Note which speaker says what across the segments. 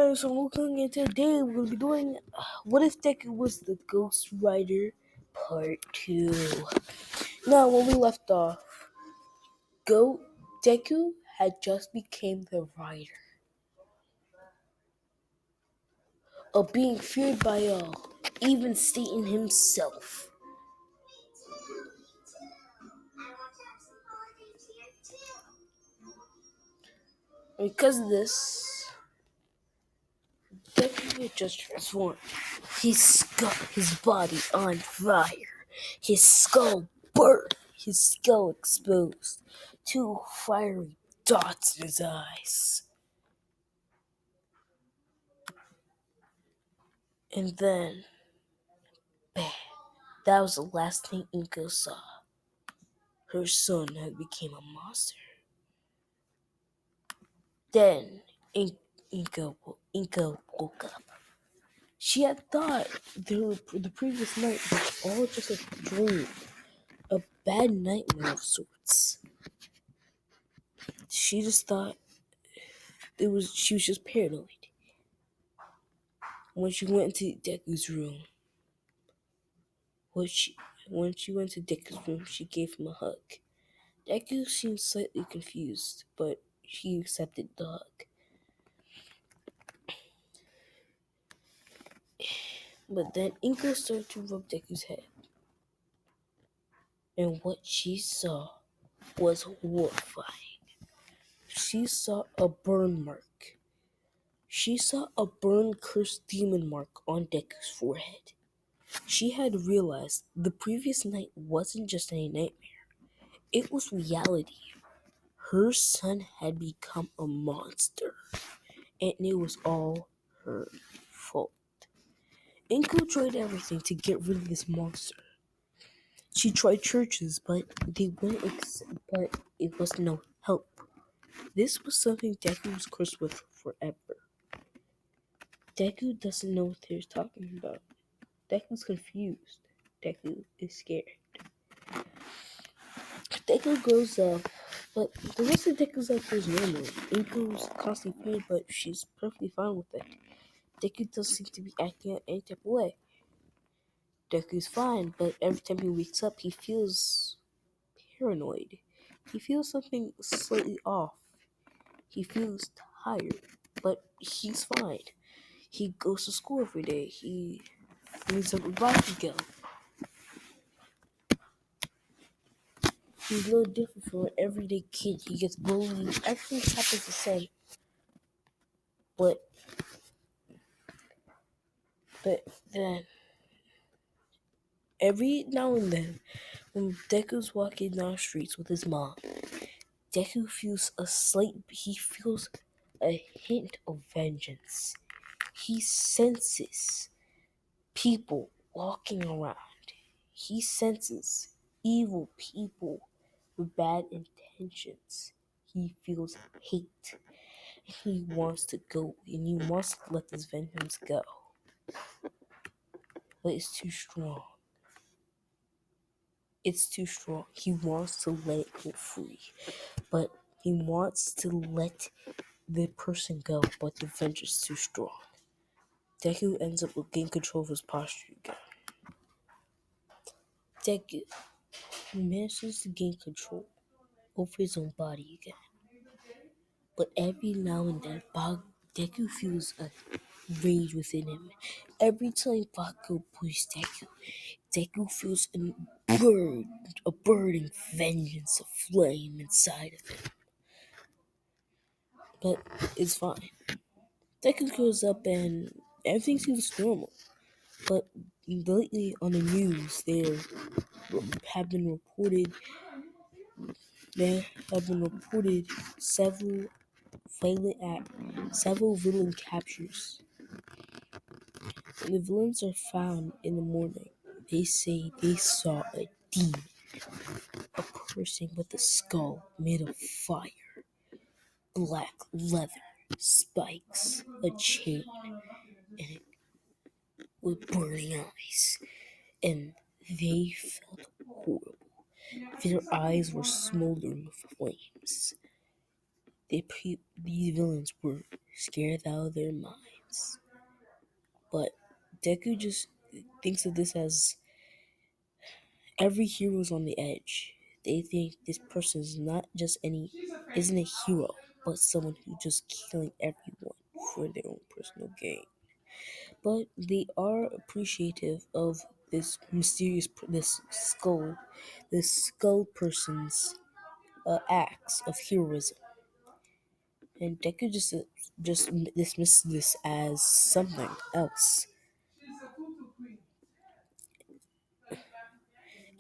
Speaker 1: guys, I'm looking and today we're gonna be doing What If Deku Was the Ghost Rider Part 2. Now, when we left off, Deku had just become the rider of being feared by all, even Satan himself. And because of this, Deku had just transformed. His body on fire, his skull burnt, his skull exposed, two fiery dots in his eyes. And then, bam, that was the last thing Inko saw. Her son had become a monster. Then, Inko woke up. She had thought the previous night was all just a dream, a bad nightmare of sorts. She just thought she was just paranoid. When she went into Deku's room, when she went to Deku's room, she gave him a hug. Deku seemed slightly confused, but he accepted the hug. But then Inko started to rub Deku's head, and what she saw was horrifying. She saw a burn mark. She saw a burn cursed demon mark on Deku's forehead. She had realized the previous night wasn't just a nightmare. It was reality. Her son had become a monster, and it was all her fault. Inko tried everything to get rid of this monster. She tried churches, but but it was no help. This was something Deku was cursed with forever. Deku doesn't know what they're talking about. Deku's confused. Deku is scared. Deku grows up, but the rest of Deku's life is normal. Inko's constantly pain, but she's perfectly fine with it. Deku doesn't seem to be acting out any type of way. Deku's fine, but every time he wakes up, he feels paranoid. He feels something slightly off. He feels tired, but he's fine. He goes to school every day. He meets up with Bakugo. He's no different from an everyday kid. He gets bullied. Everything happens the same. But then, every now and then, when Deku's walking down the streets with his mom, Deku feels he feels a hint of vengeance. He senses people walking around. He senses evil people with bad intentions. He feels hate. He wants to go and he wants to let this vengeance go. But it's too strong. It's too strong. He wants to let it go free. But he wants to let the person go, but the vengeance is too strong. Deku ends up gaining control of his posture again. Deku manages to gain control over his own body again. But every now and then, Deku feels a rage within him. Every time Bakugo pushes Deku feels a burning vengeance, a flame inside of him. But it's fine. Deku goes up and everything seems normal. But lately on the news, there have been reported several several villain captures. When the villains are found in the morning, they say they saw a demon, a person with a skull made of fire, black leather, spikes, a chain, and with burning eyes. And they felt horrible. Their eyes were smoldering with flames. These villains were scared out of their mind. happens. But Deku just thinks of this as every hero's on the edge. They think this person is not just any isn't a hero, but someone who just killing everyone for their own personal gain. But they are appreciative of this skull person's acts of heroism, and Deku just dismisses this as something else.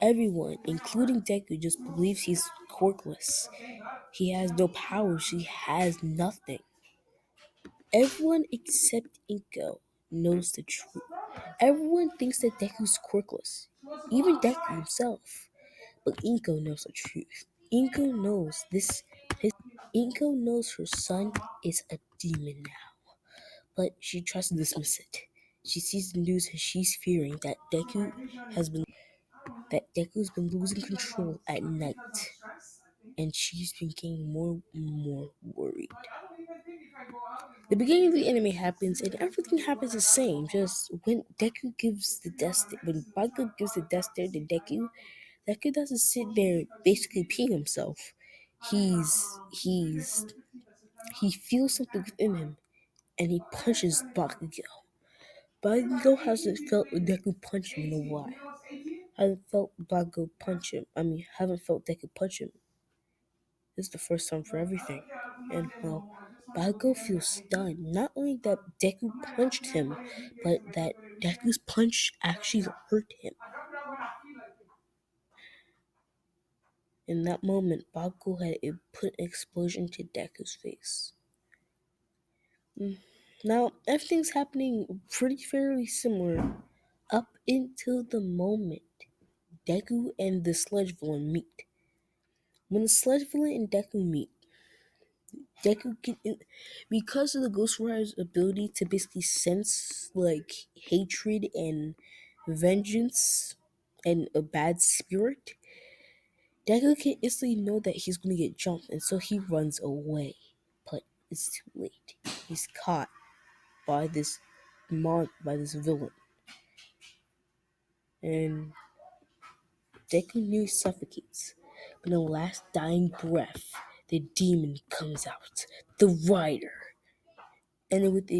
Speaker 1: Everyone, including Deku, just believes he's quirkless. He has no powers. He has nothing. Everyone except Inko knows the truth. Everyone thinks that Deku's quirkless, even Deku himself. But Inko knows the truth. Inko knows this. Inko knows her son is a demon now, but she tries to dismiss it. She sees the news and she's fearing has been Deku's been losing control at night, and she's been getting more and more worried. The beginning of the anime happens, and everything happens the same. Just when when Bago gives the death stare to Deku doesn't sit there basically peeing himself. He's he feels something within him, and he punches Bakugo. Bakugo hasn't felt Deku punch him in a while. Haven't felt Bakugo punch him. Haven't felt Deku punch him. This is the first time for everything. And well, Bakugo feels stunned. Not only that Deku punched him, but that Deku's punch actually hurt him. In that moment, Bakugo had put an explosion to Deku's face. Now, everything's happening pretty fairly similar up until the moment Deku and the Sludge Villain meet. When the Sludge Villain and Deku meet, because of the Ghost Rider's ability to basically sense like hatred and vengeance and a bad spirit, Deku can instantly know that he's gonna get jumped, and so he runs away. But it's too late. He's caught by by this villain, and Deku nearly suffocates. But in the last dying breath, the demon comes out, the Rider, and then with an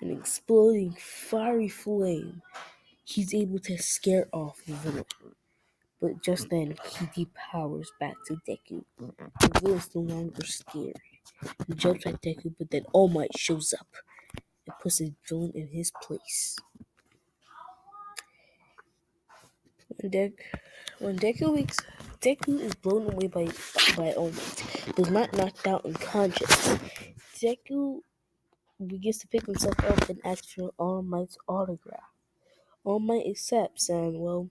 Speaker 1: exploding fiery flame, he's able to scare off the villain. But just then, he depowers back to Deku. The villain's no longer scared. He jumps at Deku, but then All Might shows up and puts the villain in his place. When, Dek- when Deku wakes, Deku is blown away by All Might, but is not knocked out unconscious. Deku begins to pick himself up and asks for All Might's autograph. All Might accepts and, well,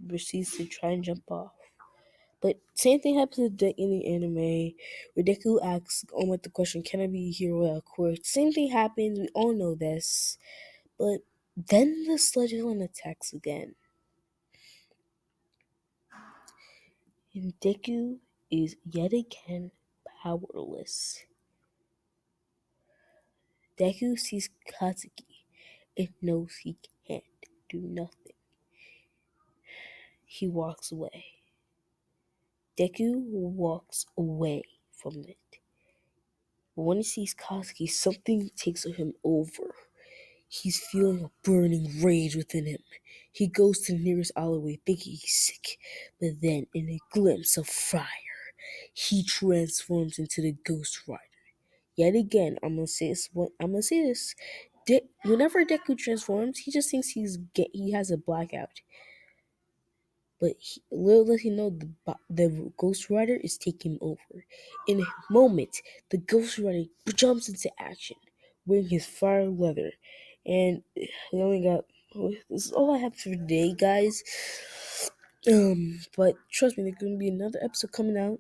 Speaker 1: proceeds to try and jump off. But same thing happens to Deku in the anime, where Deku asks All Might the question, "Can I be a hero at court?" Same thing happens, we all know this. But then the Sludge Villain attacks again. And Deku is yet again powerless. Deku sees Katsuki and knows he can't do nothing. He walks away. Deku walks away from it. But when he sees Katsuki, something takes him over. He's feeling a burning rage within him. He goes to the nearest alleyway thinking he's sick, but then in a glimpse of fire, he transforms into the Ghost Rider. Yet again, I'm gonna say this. Whenever Deku transforms, he just thinks he has a blackout. But little does he know the Ghost Rider is taking him over. In a moment, the Ghost Rider jumps into action, wearing his fire leather. And we only got this is all I have for today, guys. But trust me, there's gonna be another episode coming out,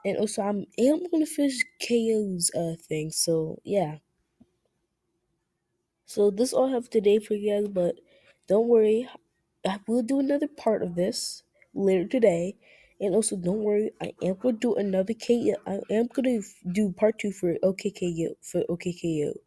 Speaker 1: and also I'm gonna finish KO's thing. So yeah. So this all I have today for you guys, but don't worry, I will do another part of this later today. And also don't worry, I am gonna do another KO. I am gonna do part 2 for OKKO.